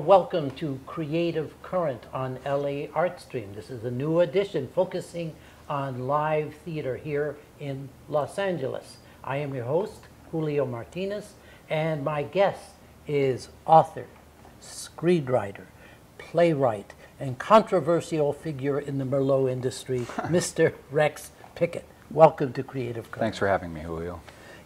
welcome to Creative Current on laARTstream. This is a new edition focusing on live theater here in Los Angeles. I am your host, Julio Martinez, and my guest is author, screenwriter, playwright, and controversial figure in the Merlot industry, Mr. Rex Pickett. Welcome to Creative Current. Thanks for having me, Julio.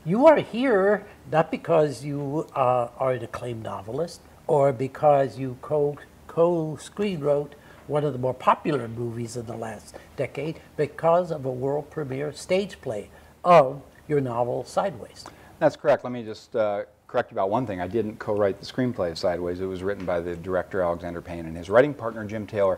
You are here not because you are an acclaimed novelist or because you co-screen wrote one of the more popular movies of the last decade, because of a world premiere stage play of your novel Sideways. That's correct. Let me just correct you about one thing. I didn't co-write the screenplay of Sideways. It was written by the director Alexander Payne and his writing partner Jim Taylor.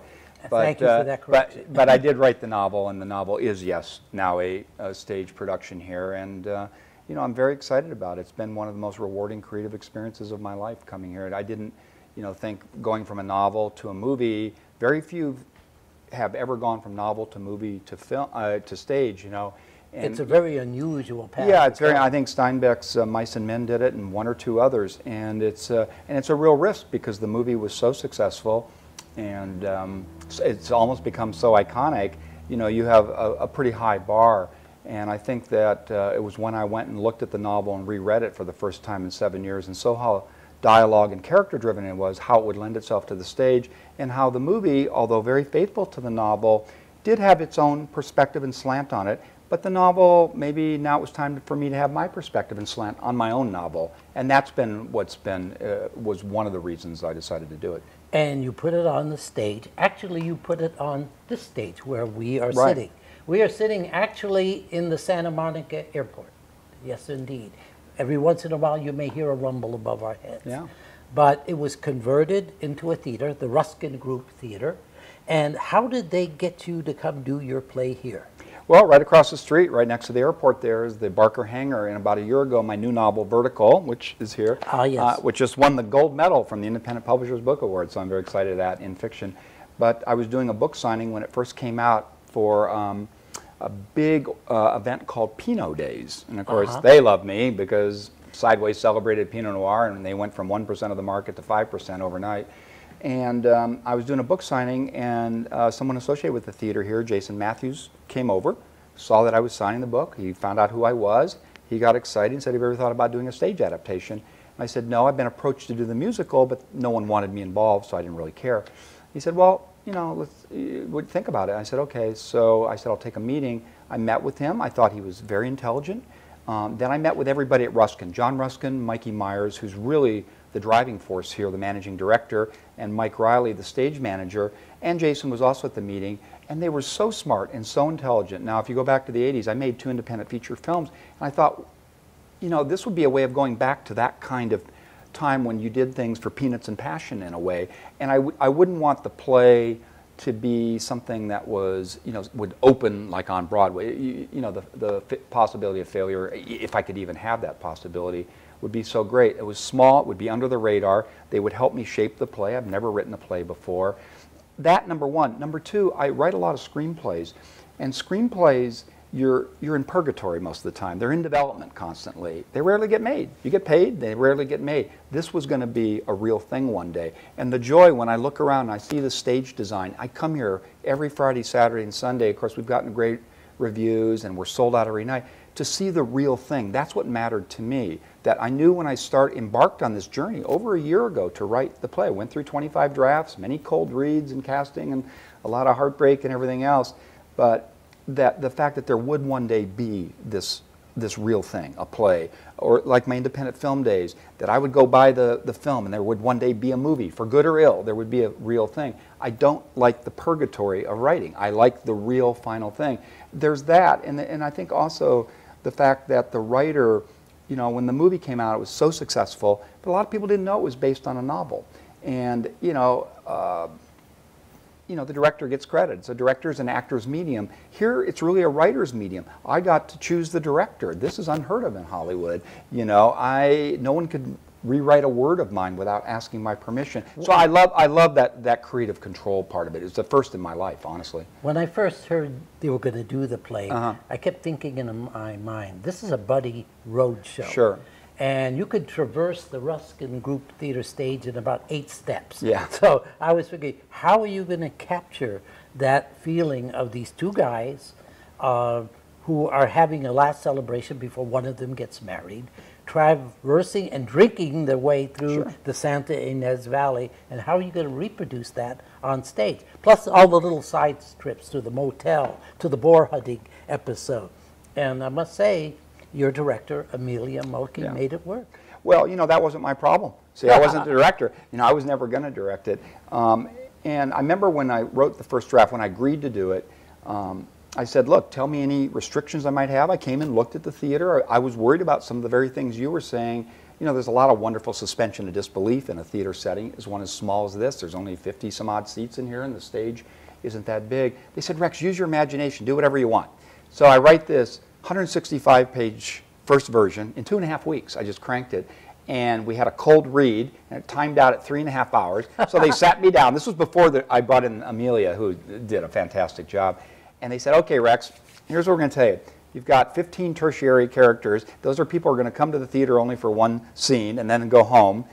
But, thank you for that correction. But I did write the novel, and the novel is, yes, now a stage production here. And you know, I'm very excited about it. It's been one of the most rewarding creative experiences of my life coming here. And I didn't, think going from a novel to a movie. Very few have ever gone from novel to movie to film to stage. And it's a very unusual path. Yeah, it's very. I think Steinbeck's Mice and Men did it, and one or two others. And it's a real risk because the movie was so successful, and it's almost become so iconic. You have a pretty high bar. And I think that it was when I went and looked at the novel and reread it for the first time in 7 years, and saw how dialogue and character driven it was, how it would lend itself to the stage, and how the movie, although very faithful to the novel, did have its own perspective and slant on it. But the novel, maybe now it was time for me to have my perspective and slant on my own novel. And that's been was one of the reasons I decided to do it. And you put it on the stage. Actually, you put it on this stage where we are Right. sitting. We are sitting actually in the Santa Monica airport. Yes, indeed. Every once in a while you may hear a rumble above our heads. Yeah. But it was converted into a theater, the Ruskin Group Theatre. And how did they get you to come do your play here? Well, right across the street, right next to the airport, there is the Barker Hangar. And about a year ago, my new novel, Vertical, which is here, yes. which just won the gold medal from the Independent Publishers Book Award. So I'm very excited at that in fiction. But I was doing a book signing when it first came out for a big event called Pinot Days. And of course, they love me because Sideways celebrated Pinot Noir, and they went from 1% of the market to 5% overnight. And I was doing a book signing, and someone associated with the theater here, Jason Matthews, came over, saw that I was signing the book. He found out who I was. He got excited and said, "Have you ever thought about doing a stage adaptation?" And I said, "No, I've been approached to do the musical, but no one wanted me involved, so I didn't really care." He said, "Well, let's think about it." I said, "Okay." So I said, "I'll take a meeting." I met with him. I thought he was very intelligent. Then I met with everybody at Ruskin. John Ruskin, Mikey Myers, who's really the driving force here, the managing director, and Mike Riley, the stage manager, and Jason was also at the meeting. And they were so smart and so intelligent. Now, if you go back to the 80s, I made 2 independent feature films, and I thought, this would be a way of going back to that kind of time when you did things for peanuts and passion in a way. And I wouldn't want the play to be something that was, would open like on Broadway. The possibility of failure, if I could even have that possibility, would be so great. It was small, it would be under the radar. They would help me shape the play. I've never written a play before. That, number one. Number two, I write a lot of screenplays. And screenplays, you're in purgatory most of the time. They're in development constantly. They rarely get made. You get paid, they rarely get made. This was going to be a real thing one day. And the joy when I look around and I see the stage design, I come here every Friday, Saturday, and Sunday. Of course, we've gotten great reviews and we're sold out every night. To see the real thing, that's what mattered to me. That I knew when I embarked on this journey over a year ago to write the play. I went through 25 drafts, many cold reads and casting, and a lot of heartbreak and everything else. But that the fact that there would one day be this real thing, a play, or like my independent film days, that I would go buy the film and there would one day be a movie, for good or ill, there would be a real thing. I don't like the purgatory of writing. I like the real final thing. There's that, and I think also the fact that the writer, when the movie came out, it was so successful, but a lot of people didn't know it was based on a novel. And, the director gets credit. It's a director's and actor's medium. Here, it's really a writer's medium. I got to choose the director. This is unheard of in Hollywood. No one could rewrite a word of mine without asking my permission. So I love that creative control part of it. It's the first in my life, honestly. When I first heard they were going to do the play, I kept thinking in my mind, this is a buddy road show. Sure. and you could traverse the Ruskin Group Theatre stage in about 8 steps. Yeah. So I was thinking, how are you going to capture that feeling of these two guys who are having a last celebration before one of them gets married, traversing and drinking their way through the Santa Ynez Valley, and how are you going to reproduce that on stage? Plus all the little side trips to the motel, to the boar hunting episode. And I must say, your director, AMELIA MULKEY, made it work. Well, you know, that wasn't my problem. See, I wasn't the director. You know, I was never going to direct it. And I remember when I wrote the first draft, when I agreed to do it, I said, look, tell me any restrictions I might have. I came and looked at the theater. I was worried about some of the very things you were saying. You know, there's a lot of wonderful suspension of disbelief in a theater setting. Is one as small as this. There's only 50 some odd seats in here, and the stage isn't that big. They said, Rex, use your imagination. Do whatever you want. So I write this 165-page first version in 2.5 weeks. I just cranked it. And we had a cold read, and it timed out at 3.5 hours. So they sat me down. This was before I brought in AMELIA, who did a fantastic job. And they said, okay, Rex, here's what we're going to tell you. You've got 15 tertiary characters. Those are people who are going to come to the theater only for one scene and then go home.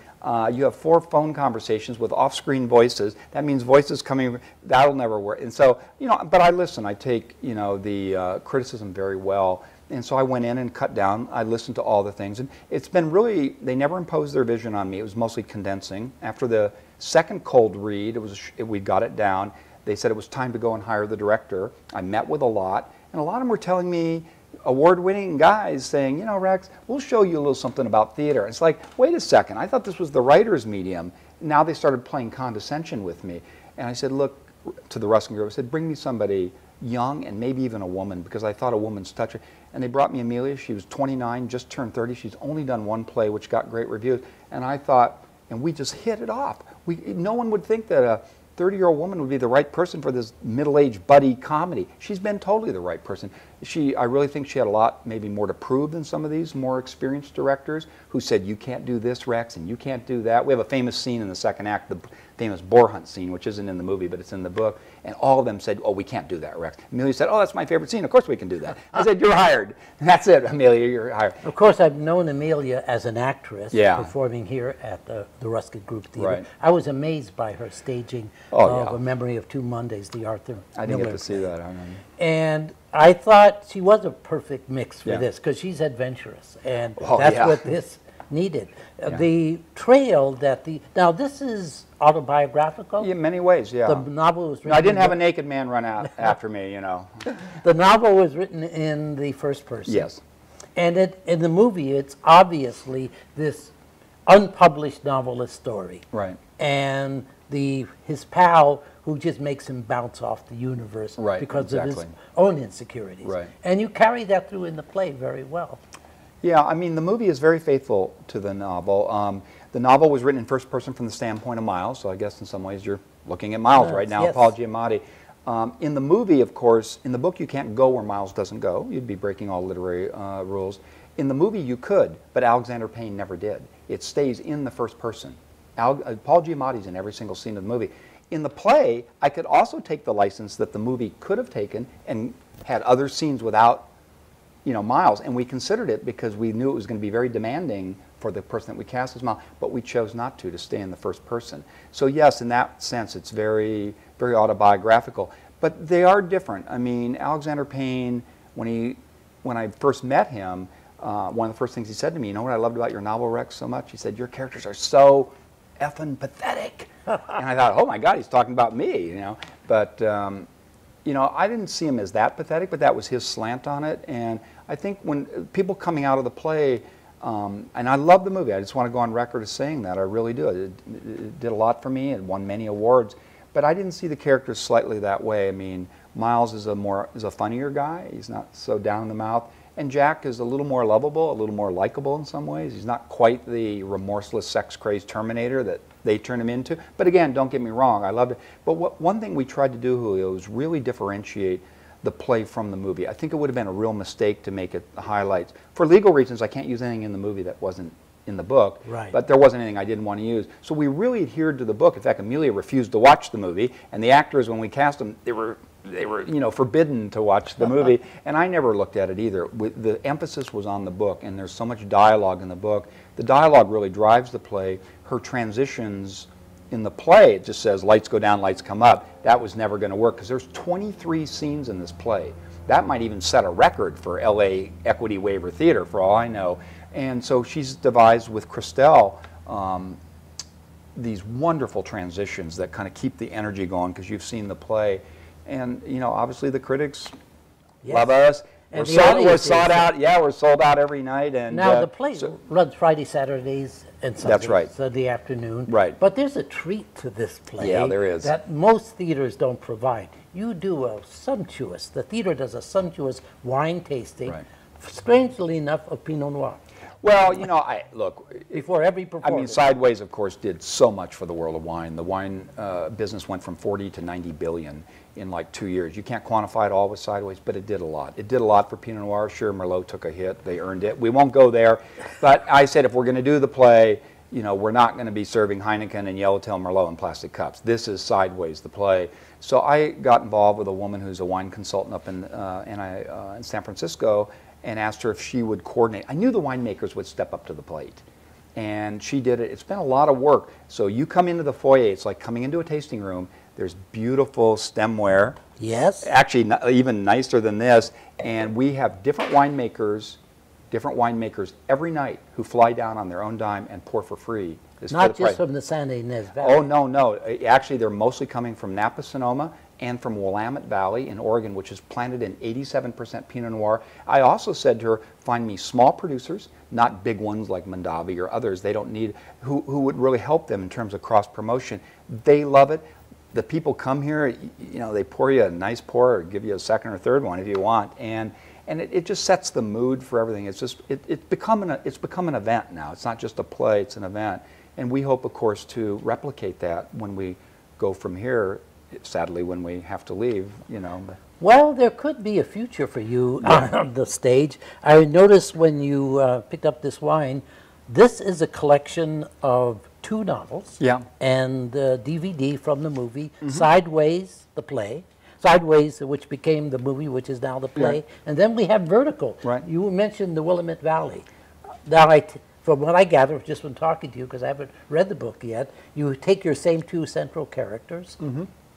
You have 4 phone conversations with off-screen voices. That means voices coming, that'll never work. And so, you know, but I listen. I take, you know, the criticism very well. And so I went in and cut down. I listened to all the things. And it's been really, they never imposed their vision on me. It was mostly condensing. After the second cold read, we got it down. They said it was time to go and hire the director. I met with a lot. And a lot of them were telling me, award-winning guys saying, you know, Rex, we'll show you a little something about theater. It's like, wait a second, I thought this was the writer's medium. Now they started playing condescension with me. And I said, look, to the Ruskin Group, I said, bring me somebody young and maybe even a woman, because I thought a woman's touch. And they brought me AMELIA. She was 29, just turned 30. She's only done 1 play, which got great reviews. And I thought, and we just hit it off. No one would think that a 30-year-old woman would be the right person for this middle-aged buddy comedy. She's been totally the right person. I really think she had a lot, maybe more to prove than some of these more experienced directors who said, you can't do this, Rex, and you can't do that. We have a famous scene in the second act, the famous boar hunt scene, which isn't in the movie, but it's in the book. And all of them said, oh, we can't do that, Rex. AMELIA said, oh, that's my favorite scene. Of course we can do that. I said, you're hired. And that's it, AMELIA, you're hired. Of course, I've known AMELIA as an actress performing here at the Ruskin Group Theatre. Right. I was amazed by her staging of A Memory of Two Mondays, the Arthur I didn't get to see that. I remember. And I thought she was a perfect mix for this, because she's adventurous, and that's what this needed. The trail that now this is autobiographical? In many ways, yeah. The novel was written... No, I didn't have a naked man run out after me, you know. The novel was written in the first person. Yes. And in the movie, it's obviously this unpublished novelist story. Right. And his pal who just makes him bounce off the universe because of his own insecurities. Right. And you carry that through in the play very well. Yeah, I mean, the movie is very faithful to the novel. The novel was written in first person from the standpoint of Miles, so I guess in some ways you're looking at Miles right now, Paul Giamatti. In the movie, of course, in the book you can't go where Miles doesn't go. You'd be breaking all literary rules. In the movie you could, but Alexander Payne never did. It stays in the first person. Paul Giamatti's in every single scene of the movie. In the play, I could also take the license that the movie could have taken and had other scenes without, you know, Miles, and we considered it because we knew it was going to be very demanding for the person that we cast as Miles, but we chose not to stay in the first person. So yes, in that sense, it's very, very autobiographical. But they are different. I mean, Alexander Payne, when I first met him, one of the first things he said to me, you know what I loved about your novel, Rex, so much? He said, your characters are so effing pathetic. And I thought, oh my God, he's talking about me, you know. But, you know, I didn't see him as that pathetic, but that was his slant on it. And I think when people coming out of the play, and I love the movie, I just want to go on record as saying that, I really do. It did a lot for me and won many awards. But I didn't see the characters slightly that way. I mean, Miles is a funnier guy. He's not so down in the mouth. And Jack is a little more lovable, a little more likable in some ways. He's not quite the remorseless, sex-crazed Terminator that they turn him into. But again, don't get me wrong, I loved it. But one thing we tried to do, Julio, was really differentiate the play from the movie. I think it would have been a real mistake to make it the highlights. For legal reasons, I can't use anything in the movie that wasn't in the book, but there wasn't anything I didn't want to use. So we really adhered to the book. In fact, AMELIA refused to watch the movie, and the actors, when we cast them, they were you know, forbidden to watch the movie, and I never looked at it either. The emphasis was on the book, and there's so much dialogue in the book. The dialogue really drives the play. Her transitions in the play, it just says lights go down, lights come up. That was never going to work because there's 23 scenes in this play. That might even set a record for LA Equity Waiver Theater, for all I know. And so she's devised with Christelle these wonderful transitions that kind of keep the energy going because you've seen the play. And, you know, obviously the critics love us. We're sold out. Yeah, we're sold out every night. And now the play runs Friday, Saturdays, and Sundays. That's right. Sunday afternoon. Right. But there's a treat to this play. Yeah, there is. That most theaters don't provide. You do the theater does a sumptuous wine tasting, strangely enough, of Pinot Noir. Well, you know, look. Before every performance. I mean, Sideways, of course, did so much for the world of wine. The wine business went from 40 to 90 billion in like 2 years. You can't quantify it all with Sideways, but it did a lot. It did a lot for Pinot Noir. Sure, Merlot took a hit. They earned it. We won't go there. But I said if we're going to do the play, you know, we're not going to be serving Heineken and Yellowtail Merlot in plastic cups. This is Sideways, the play. So I got involved with a woman who's a wine consultant up in San Francisco and asked her if she would coordinate. I knew the winemakers would step up to the plate. And she did it. It's been a lot of work. So you come into the foyer, it's like coming into a tasting room. There's beautiful stemware. Yes. Actually, even nicer than this. And we have different winemakers every night who fly down on their own dime and pour for free. Not just from the San Ynez Valley. Oh, no, no. Actually, they're mostly coming from Napa, Sonoma, and from Willamette Valley in Oregon, which is planted in 87% Pinot Noir. I also said to her, find me small producers, not big ones like Mondavi or others. They don't need, who would really help them in terms of cross-promotion. They love it. The people come here, you know, they pour you a nice pour or give you a second or third one if you want. And it just sets the mood for everything. It's just, it's become an event now. It's not just a play, it's an event. And we hope, of course, to replicate that when we go from here, sadly, when we have to leave, you know. Well, there could be a future for you on the stage. I noticed when you picked up this wine, this is a collection of 2 novels and the DVD from the movie, Sideways, the play. Sideways, which became the movie, which is now the play. And then we have Vertical. Right. You mentioned the Willamette Valley. Now, from what I gather, just from talking to you, because I haven't read the book yet, you take your same 2 central characters,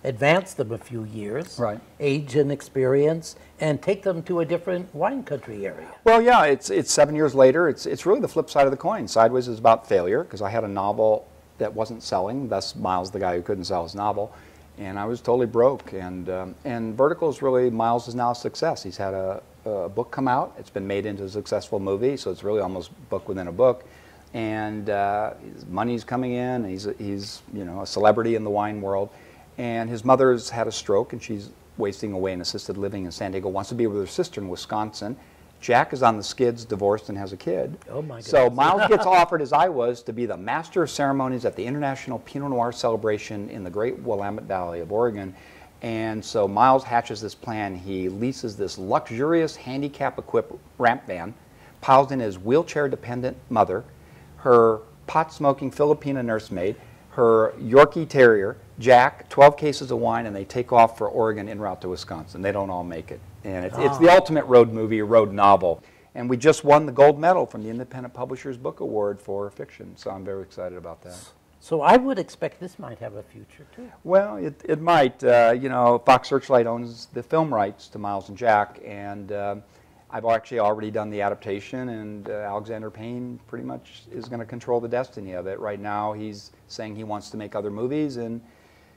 advance them a few years, age and experience, and take them to a different wine country area. Well, yeah, it's 7 years later. It's really the flip side of the coin. Sideways is about failure, because I had a novel that wasn't selling, thus Miles, the guy who couldn't sell his novel, and I was totally broke. And Vertical is really, Miles is now a success. He's had a book come out. It's been made into a successful movie, so it's really almost book within a book. And his money's coming in. He's you know, a celebrity in the wine world. And his mother's had a stroke, and she's wasting away in assisted living in San Diego. Wants to be with her sister in Wisconsin. Jack is on the skids, divorced, and has a kid. Oh my goodness. So Miles gets offered, as I was, to be the master of ceremonies at the International Pinot Noir Celebration in the great Willamette Valley of Oregon. And so Miles hatches this plan. He leases this luxurious handicap-equipped ramp van, piles in his wheelchair-dependent mother, her pot-smoking Filipina nursemaid, her Yorkie Terrier, Jack, 12 cases of wine, and they take off for Oregon en route to Wisconsin. They don't all make it. And it's the ultimate road movie, road novel. And we just won the gold medal from the Independent Publishers Book Award for fiction, so I'm very excited about that. So I would expect this might have a future, too. Well, it might. You know, Fox Searchlight owns the film rights to Miles and Jack, and I've actually already done the adaptation, and Alexander Payne pretty much is going to control the destiny of it. Right now, he's saying he wants to make other movies, and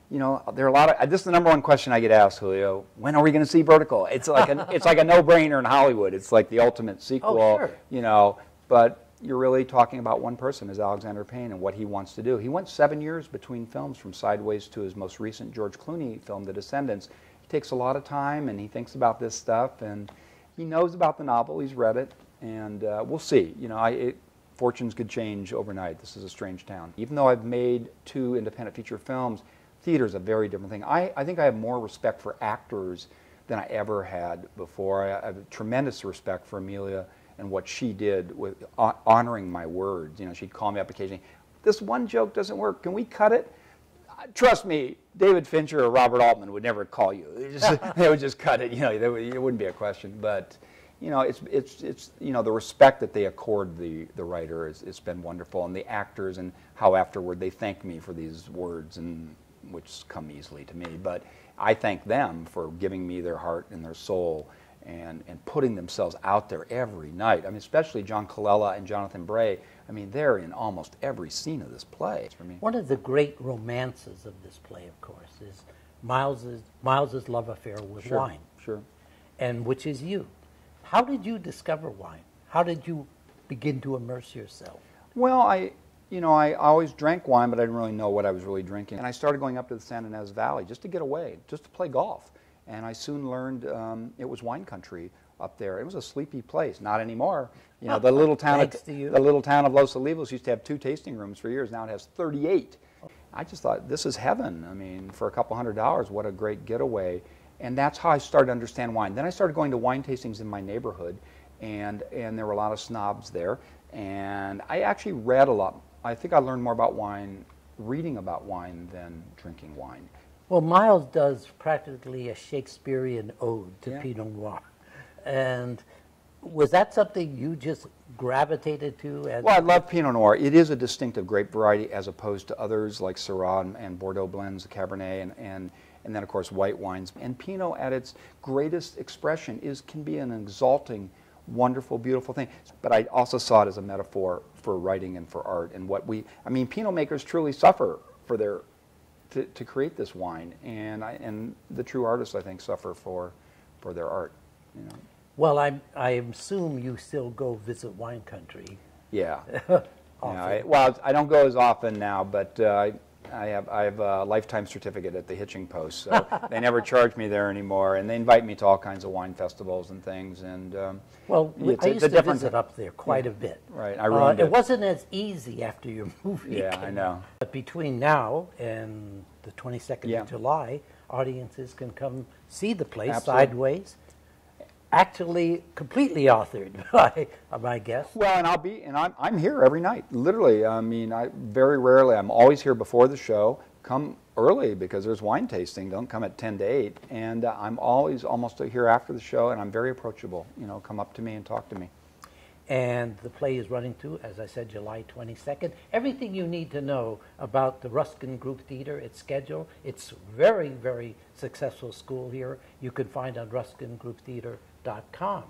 you know, there are a lot of. This is the #1 question I get asked, Julio. When are we going to see Vertical? It's like it's like a no-brainer in Hollywood. It's like the ultimate sequel. Oh, sure. You know, but you're really talking about one person, is Alexander Payne, and what he wants to do. He went 7 years between films, from Sideways to his most recent George Clooney film, The Descendants. He takes a lot of time, and he thinks about this stuff, and he knows about the novel. He's read it, and we'll see. You know, fortunes could change overnight. This is a strange town. Even though I've made 2 independent feature films, theater is a very different thing. I think I have more respect for actors than I ever had before. I have tremendous respect for Amelia and what she did with honoring my words. You know, she'd call me up occasionally, this one joke doesn't work, can we cut it? Trust me, David Fincher or Robert Altman would never call you. They would just cut it. You know, it wouldn't be a question. But you know, it's you know, the respect that they accord the writer it's been wonderful, and the actors, and how afterward they thank me for these words, and which come easily to me. But I thank them for giving me their heart and their soul, and putting themselves out there every night. I mean, especially John Colella and Jonathan Bray. I mean, they're in almost every scene of this play. For me, one of the great romances of this play, of course, is Miles's love affair with wine. Sure. And which is you. How did you discover wine? How did you begin to immerse yourself? Well, I always drank wine, but I didn't really know what I was really drinking. And I started going up to the San Ynez Valley just to get away, just to play golf. And I soon learned it was wine country up there. It was a sleepy place. Not anymore. You know, the little town of Los Olivos used to have 2 tasting rooms for years. Now it has 38. I just thought, this is heaven. I mean, for a couple $100, what a great getaway. And that's how I started to understand wine. Then I started going to wine tastings in my neighborhood, and there were a lot of snobs there. And I actually read a lot. I think I learned more about wine reading about wine than drinking wine. Well, Miles does practically a Shakespearean ode to Pinot Noir. And was that something you just gravitated to? Well, I love Pinot Noir. It is a distinctive grape variety as opposed to others like Syrah and Bordeaux blends, Cabernet, and then, of course, white wines. And Pinot, at its greatest expression, can be an exalting, wonderful, beautiful thing. But I also saw it as a metaphor for writing and for art. And I mean, Pinot makers truly suffer for to create this wine. And the true artists, I think, suffer for their art, you know. Well, I assume you still go visit wine country. Yeah. Well, I don't go as often now, but I have a lifetime certificate at the Hitching Post, so they never charge me there anymore, and they invite me to all kinds of wine festivals and things. And well, I used to visit up there quite a bit. Right, I ruined it. It wasn't as easy after your movie. Yeah, I know. But between now and the 22nd of July, audiences can come see the play Sideways. Actually, completely authored by my guest. Well, I'm here every night, literally. I mean, very rarely. I'm always here before the show. Come early because there's wine tasting. Don't come at 10 to 8. And I'm always almost here after the show, and I'm very approachable. You know, come up to me and talk to me. And the play is running to, as I said, July 22nd. Everything you need to know about the Ruskin Group Theatre, its schedule. It's very, very successful school here. You can find on ruskingrouptheatre.com.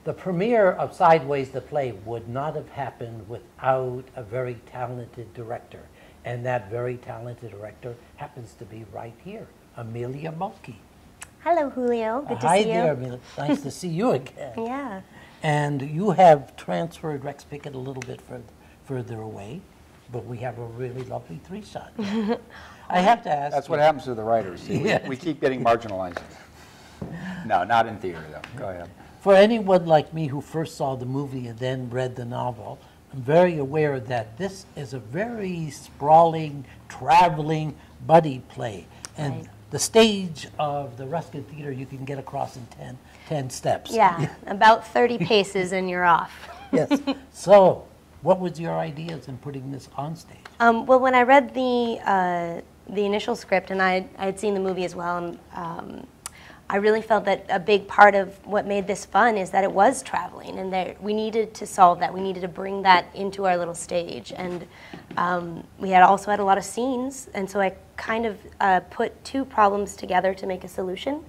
The premiere of Sideways the play would not have happened without a very talented director. And that very talented director happens to be right here, AMELIA MULKEY. Hello, Julio. Good to see you. Hi there, Amelia. Nice to see you again. Yeah. And you have transferred Rex Pickett a little bit further away, but we have a really lovely 3-shot. I have to ask. That's what happens to the writers. See, we keep getting marginalized. No, not in theater, though. Go ahead. For anyone like me who first saw the movie and then read the novel, I'm very aware that this is a very sprawling, traveling buddy play. And the stage of the Ruskin Theatre you can get across in 10 steps. Yeah, about 30 paces and you're off. Yes. So, what was your ideas in putting this on stage? Well, when I read the initial script, and I had seen the movie as well, and I really felt that a big part of what made this fun is that it was traveling, and that we needed to solve that. We needed to bring that into our little stage, and we also had a lot of scenes, and so I kind of put 2 problems together to make a solution.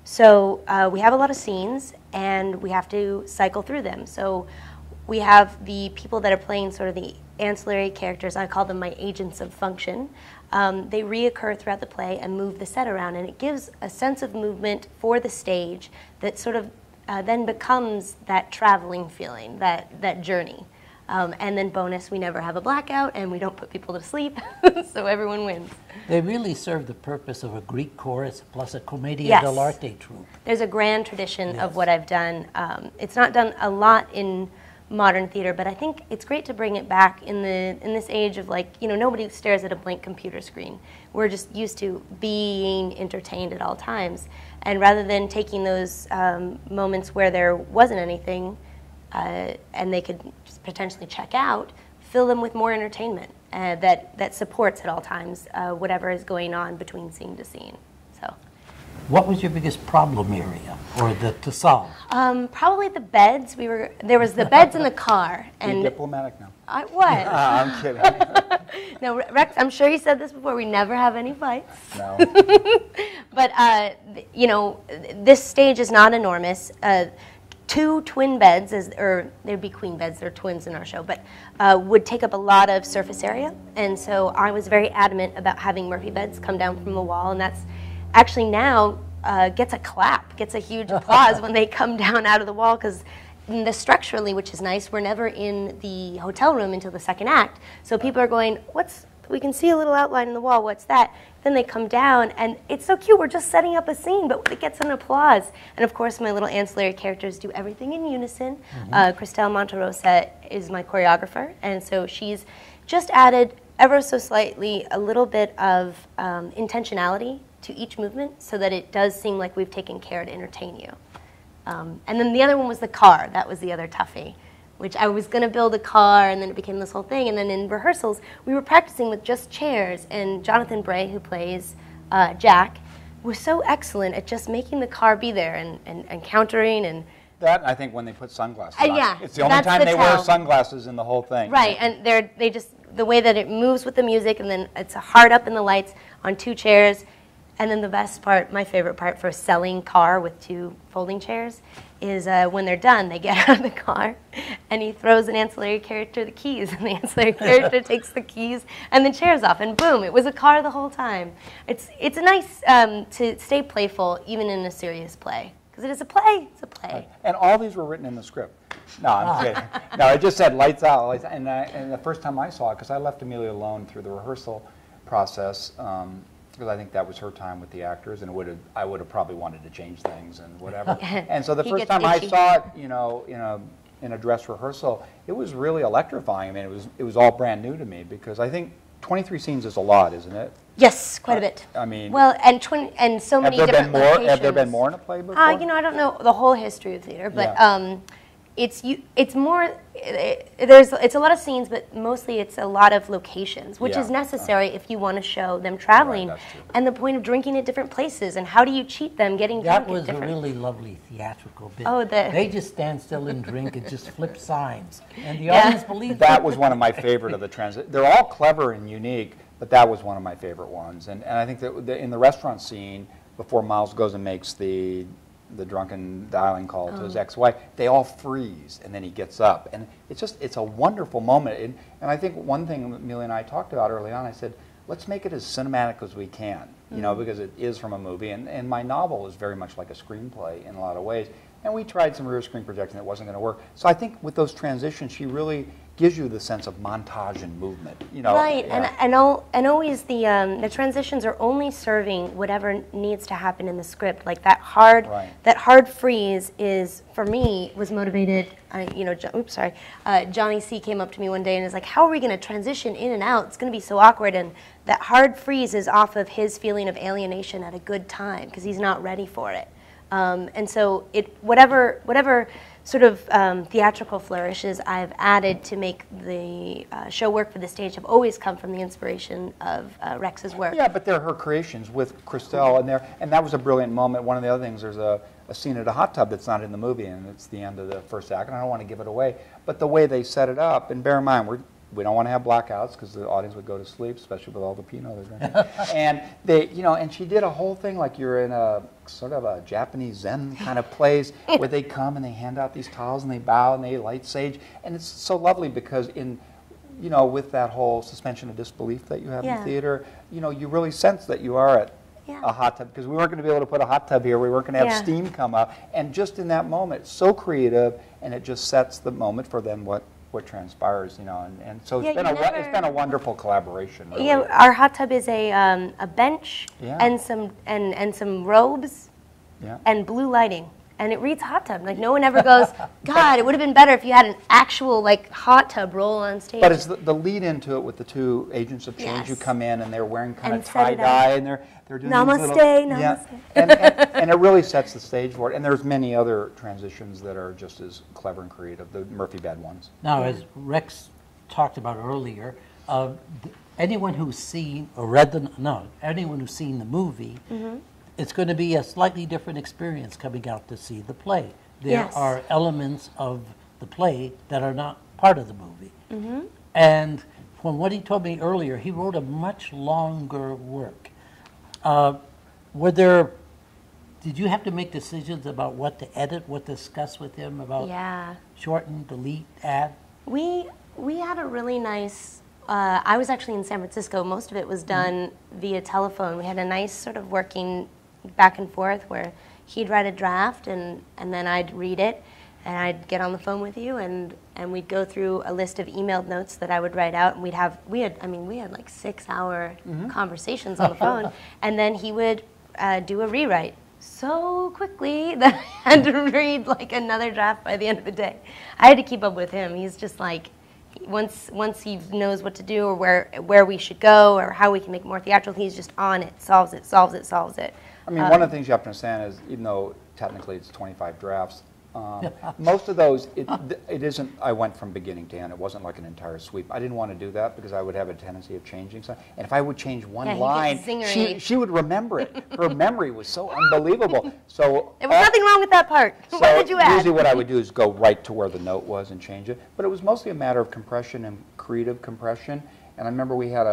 So we have a lot of scenes, and we have to cycle through them. So we have the people that are playing sort of the ancillary characters. I call them my agents of function. They reoccur throughout the play and move the set around, and it gives a sense of movement for the stage that sort of then becomes that traveling feeling, that journey. And then bonus, we never have a blackout, and we don't put people to sleep, so everyone wins. They really serve the purpose of a Greek chorus plus a commedia dell'arte troupe. There's a grand tradition of what I've done. It's not done a lot in modern theater, but I think it's great to bring it back in this age of, like, you know, nobody stares at a blank computer screen. We're just used to being entertained at all times, and rather than taking those moments where there wasn't anything and they could just potentially check out, fill them with more entertainment that supports at all times whatever is going on between scene to scene. So. What was your biggest problem area, or to solve? Probably the beds. There was the beds in the car. And Be diplomatic now. What? I'm kidding. No, Rex, I'm sure you said this before. We never have any fights. No. But, you know, this stage is not enormous. 2 twin beds, or there'd be queen beds, they're twins in our show, but would take up a lot of surface area. And so I was very adamant about having Murphy beds come down from the wall, and that's actually now gets a clap, gets a huge applause when they come down out of the wall, because structurally, which is nice, we're never in the hotel room until the second act. So people are going, we can see a little outline in the wall, what's that? Then they come down, and it's so cute, we're just setting up a scene, but it gets an applause. And of course, my little ancillary characters do everything in unison. Christelle Monterosa is my choreographer, and so she's just added ever so slightly a little bit of intentionality to each movement so that it does seem like we've taken care to entertain you. And then the other one was the car. That was the other toughie, which I was going to build a car, and then it became this whole thing. And then in rehearsals, we were practicing with just chairs, and Jonathan Bray, who plays Jack, was so excellent at just making the car be there and countering and... That, I think, when they put sunglasses on. Yeah. It's the only time they wear sunglasses in the whole thing. Right, and they just, the way that it moves with the music, and then it's a hard up in the lights on 2 chairs. And then the best part, my favorite part for selling car with 2 folding chairs, is when they're done, they get out of the car, and he throws an ancillary character the keys, and the ancillary character takes the keys and the chairs off, and boom, it was a car the whole time. It's nice to stay playful even in a serious play, because it is a play. It's a play. And all these were written in the script. No, I'm kidding. No, it just said lights out, lights out. And the first time I saw it, because I left Amelia alone through the rehearsal process. Because I think that was her time with the actors, and I would have probably wanted to change things and whatever. And so the first time I saw it, you know, in a dress rehearsal, it was really electrifying. I mean, it was all brand new to me, because I think 23 scenes is a lot, isn't it? Yes, quite a bit. I mean, well, and so many different locations. Have there been more in a play before? You know, I don't know the whole history of theater, but yeah. It's more. It's a lot of scenes, but mostly it's a lot of locations, which is necessary if you want to show them traveling. Right, and the point of drinking at different places, and how do you cheat them getting drunk That was at different... a really lovely theatrical bit. Oh, they just stand still and drink and just flip signs, and the audience believes that was one of my favorite of the transit. They're all clever and unique, but that was one of my favorite ones. And I think that in the restaurant scene, before Miles goes and makes the drunken dialing call to his ex-wife, they all freeze, and then he gets up, and it's a wonderful moment. And I think one thing Amelia and I talked about early on, I said, let's make it as cinematic as we can, you know, because it is from a movie, and my novel is very much like a screenplay in a lot of ways. And we tried some rear screen projection that wasn't going to work. So I think with those transitions, she really gives you the sense of montage and movement, you know. Right, yeah. and always the transitions are only serving whatever needs to happen in the script. Like that hard freeze is, for me, was motivated. Johnny C came up to me one day and is like, "How are we going to transition in and out? It's going to be so awkward." And that hard freeze is off of his feeling of alienation at a good time, because he's not ready for it. And so whatever sort of theatrical flourishes I've added to make the show work for the stage have always come from the inspiration of Rex's work. Yeah, but they're her creations with Christelle, and that was a brilliant moment. One of the other things, there's a scene at a hot tub that's not in the movie, and it's the end of the first act, and I don't want to give it away, but the way they set it up, and bear in mind, we don't want to have blackouts because the audience would go to sleep, especially with all the Pinot they're drinking. And and she did a whole thing like you're in a sort of a Japanese Zen kind of place where they come and they hand out these towels and they bow and they light sage, and it's so lovely because with that whole suspension of disbelief that you have in theater, you really sense that you are at a hot tub, because we weren't going to be able to put a hot tub here. We weren't going to have steam come up, and just in that moment, it's so creative, and it just sets the moment for then what transpires, and so it's been a wonderful collaboration. Really. Yeah, our hot tub is a bench and some robes and blue lighting, and it reads hot tub. Like no one ever goes, God, it would have been better if you had an actual hot tub roll on stage. But it's the lead into it with the 2 agents of change who come in and they're wearing kind of tie-dye and they're doing namaste, namaste. And it really sets the stage for it. And there's many other transitions that are just as clever and creative, the Murphy bed ones. Now, as Rex talked about earlier, anyone who's seen or anyone who's seen the movie, it's going to be a slightly different experience coming out to see the play. There are elements of the play that are not part of the movie. And from what he told me earlier, he wrote a much longer work. Did you have to make decisions about what to edit, what to discuss with him about shorten, delete, add? We had a really nice, I was actually in San Francisco. Most of it was done via telephone. We had a nice sort of working back and forth where he'd write a draft and then I'd read it and I'd get on the phone with you and we'd go through a list of emailed notes that I would write out, and we had like 6-hour conversations on the phone, and then he would do a rewrite so quickly that I had to read like another draft by the end of the day. I had to keep up with him. He's just like, once he knows what to do or where we should go or how we can make it more theatrical, he's just on it, solves it. I mean, one of the things you have to understand is, even though technically it's 25 drafts, most of those, it isn't, I went from beginning to end. It wasn't like an entire sweep. I didn't want to do that because I would have a tendency of changing something. And if I would change one line, she would remember it. Her memory was so unbelievable. So there was nothing wrong with that part. What did you add? Usually what I would do is go right to where the note was and change it. But it was mostly a matter of compression and creative compression. And I remember we had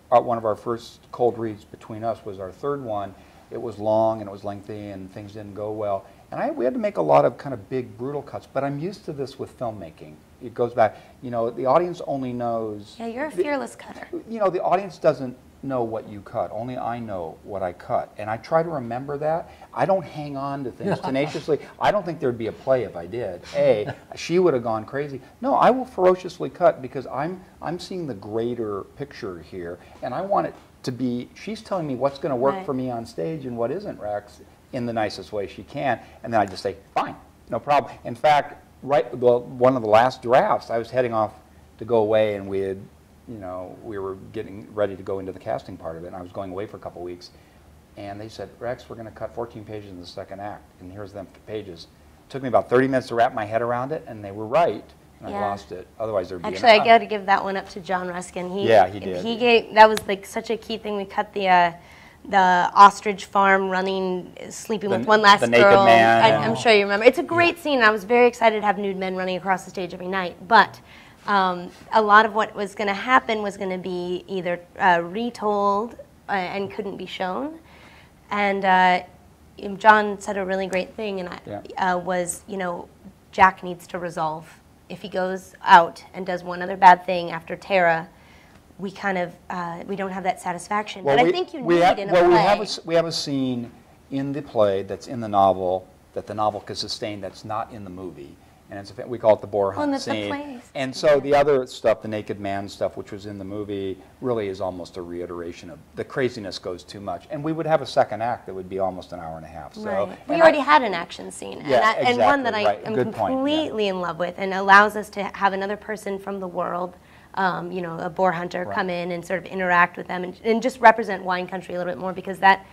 one of our first cold reads between us was our third one. It was long and it was lengthy and things didn't go well. And we had to make a lot of kind of big, brutal cuts. But I'm used to this with filmmaking. It goes back, you know, the audience only knows... Yeah, you're a fearless cutter. You know, the audience doesn't know what you cut. Only I know what I cut. And I try to remember that. I don't hang on to things tenaciously. I don't think there'd be a play if I did. She would have gone crazy. No, I will ferociously cut because I'm seeing the greater picture here. And I want it to be... She's telling me what's going to work for me on stage and what isn't, Rex, in the nicest way she can, and then I just say, fine, no problem. In fact, one of the last drafts, I was heading off to go away, and we were getting ready to go into the casting part of it, and I was going away for a couple weeks, and they said, Rex, we're going to cut 14 pages in the second act, and here's them pages. It took me about 30 minutes to wrap my head around it, and they were right, and I lost it. Otherwise, there'd be actually, I got to give that one up to John Ruskin. He did. That was like such a key thing. We cut the ostrich farm sleeping with one last girl. Naked man. I'm sure you remember. It's a great scene. I was very excited to have nude men running across the stage every night. But a lot of what was going to happen was going to be either retold and couldn't be shown. And John said a really great thing, and was, you know, Jack needs to resolve. If he goes out and does one other bad thing after Tara, we kind of we don't have that satisfaction. But I think you need in a play. We have a scene in the play that's in the novel that the novel can sustain that's not in the movie, and we call it the boar hunt scene. And so the other stuff, the naked man stuff, which was in the movie, really is almost a reiteration of the craziness goes too much. And we would have a second act that would be almost an hour and a half. So we already had an action scene, and one that I am completely in love with, and allows us to have another person from the world. You know, a boar hunter come in and sort of interact with them and just represent wine country a little bit more, because that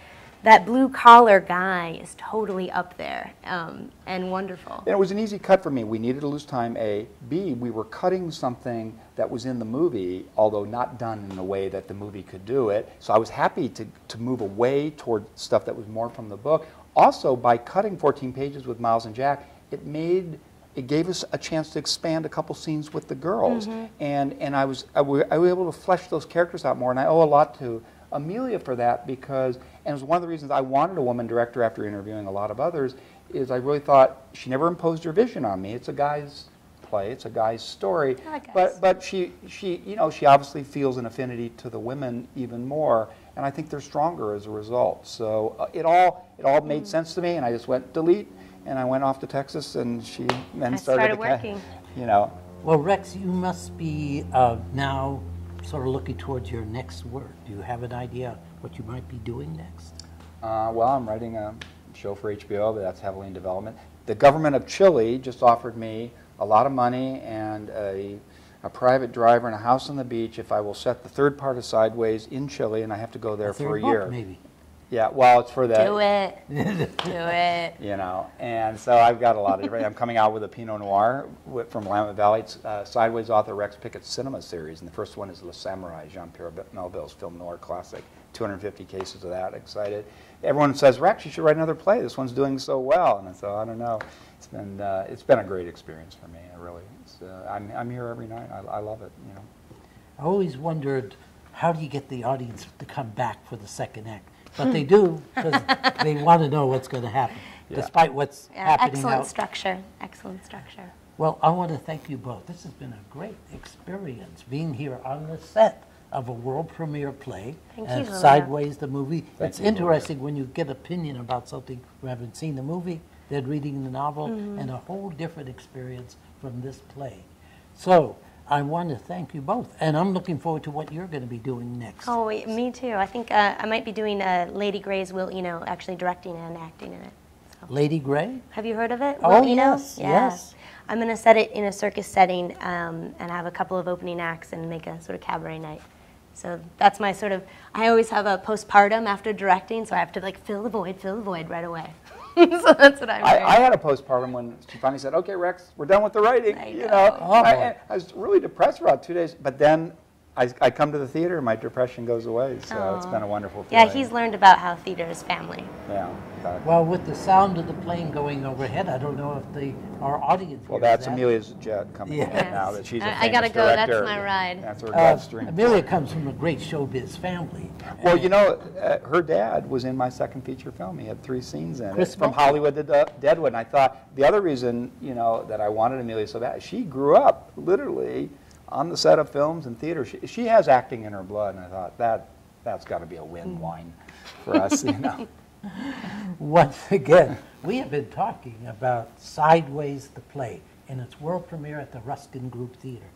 blue collar guy is totally up there and wonderful. And it was an easy cut for me. We needed to lose time, A. B, we were cutting something that was in the movie, although not done in the way that the movie could do it. So I was happy to move away toward stuff that was more from the book. Also, by cutting 14 pages with Miles and Jack, it gave us a chance to expand a couple scenes with the girls, and I was able to flesh those characters out more, and I owe a lot to Amelia for that, because, and it was one of the reasons I wanted a woman director after interviewing a lot of others, is I really thought she never imposed her vision on me. It's a guy's play, it's a guy's story, but she you know, she obviously feels an affinity to the women even more, and I think they're stronger as a result. So it all made sense to me, and I just went delete. And I went off to Texas, and she then started working. You know. Well, Rex, you must be now sort of looking towards your next work. Do you have an idea what you might be doing next? Well, I'm writing a show for HBO, but that's heavily in development. The government of Chile just offered me a lot of money and a private driver and a house on the beach if I will set the third part of Sideways in Chile, and I have to go there for a year. Maybe. Yeah, well, it's for the... Do it. Do it. You know, and so I've got a lot of different... I'm coming out with a Pinot Noir from Willamette Valley. It's Sideways author Rex Pickett's cinema series, and the first one is Le Samurai, Jean-Pierre Melville's film noir classic. 250 cases of that, excited. Everyone says, Rex, you should write another play. This one's doing so well. And I thought, I don't know. It's been a great experience for me, really. I'm here every night. I love it, you know. I always wondered, how do you get the audience to come back for the second act? But they do, because they want to know what's going to happen, despite what's happening excellent out. structure. Excellent structure. Well, I want to thank you both. This has been a great experience, being here on the set of a world premiere play, Thank and you, Julio. Sideways the movie. Thank It's you, interesting when you get opinion about something who haven't seen the movie, they're reading the novel, and a whole different experience from this play. So I want to thank you both, and I'm looking forward to what you're going to be doing next. Oh, me too. I think I might be doing Lady Grey's Will, actually directing and acting in it. So. Lady Grey? Have you heard of it? Oh, Will, yes, Yeah. yes. I'm going to set it in a circus setting and have a couple of opening acts and make a sort of cabaret night. So that's my sort of, I always have a postpartum after directing, so I have to like fill the void right away. So that's what I'm doing. I had a postpartum when she finally said, okay, Rex, we're done with the writing. I You know. know, Oh, boy. I was really depressed for about 2 days, but then I come to the theater and my depression goes away, so it's been a wonderful play. Yeah, he's learned about how theater is family. Yeah, exactly. Well, with the sound of the plane going overhead, I don't know if our audience Well, hears that's that. Amelia's jet coming in Yes. now that she's a famous I gotta go. That's director. my ride. That's her laARTstream. Amelia comes from a great showbiz family. Well, you know, her dad was in my second feature film. He had 3 scenes in Chris it, from Mulkey. Hollywood to Deadwood. And I thought the other reason, you know, that I wanted Amelia so bad, she grew up literally on the set of films and theater. She has acting in her blood, and I thought that's got to be a win wine for us, you know. Once again, we have been talking about Sideways the play in its world premiere at the Ruskin Group Theatre.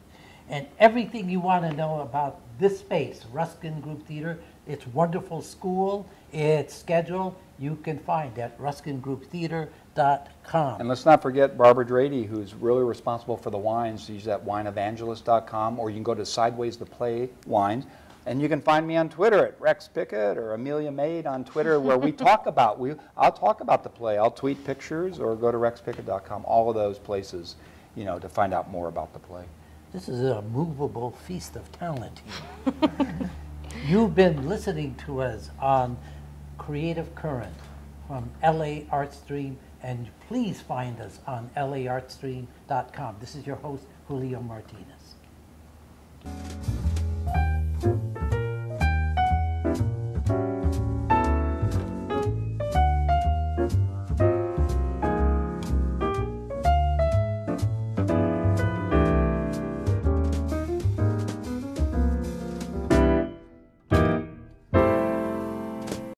And everything you want to know about this space, Ruskin Group Theatre, its wonderful school, its schedule, you can find at ruskingrouptheatre.com. And let's not forget Barbara Drady, who's really responsible for the wines. She's at wineevangelist.com, or you can go to Sideways the Play Wines. And you can find me on Twitter at Rex Pickett or Amelia Maid on Twitter, where we talk about, I'll talk about the play. I'll tweet pictures or go to rexpickett.com, all of those places, you know, to find out more about the play. This is a movable feast of talent here. You've been listening to us on Creative Current from laARTstream, and please find us on laARTstream.com. This is your host, Julio Martinez.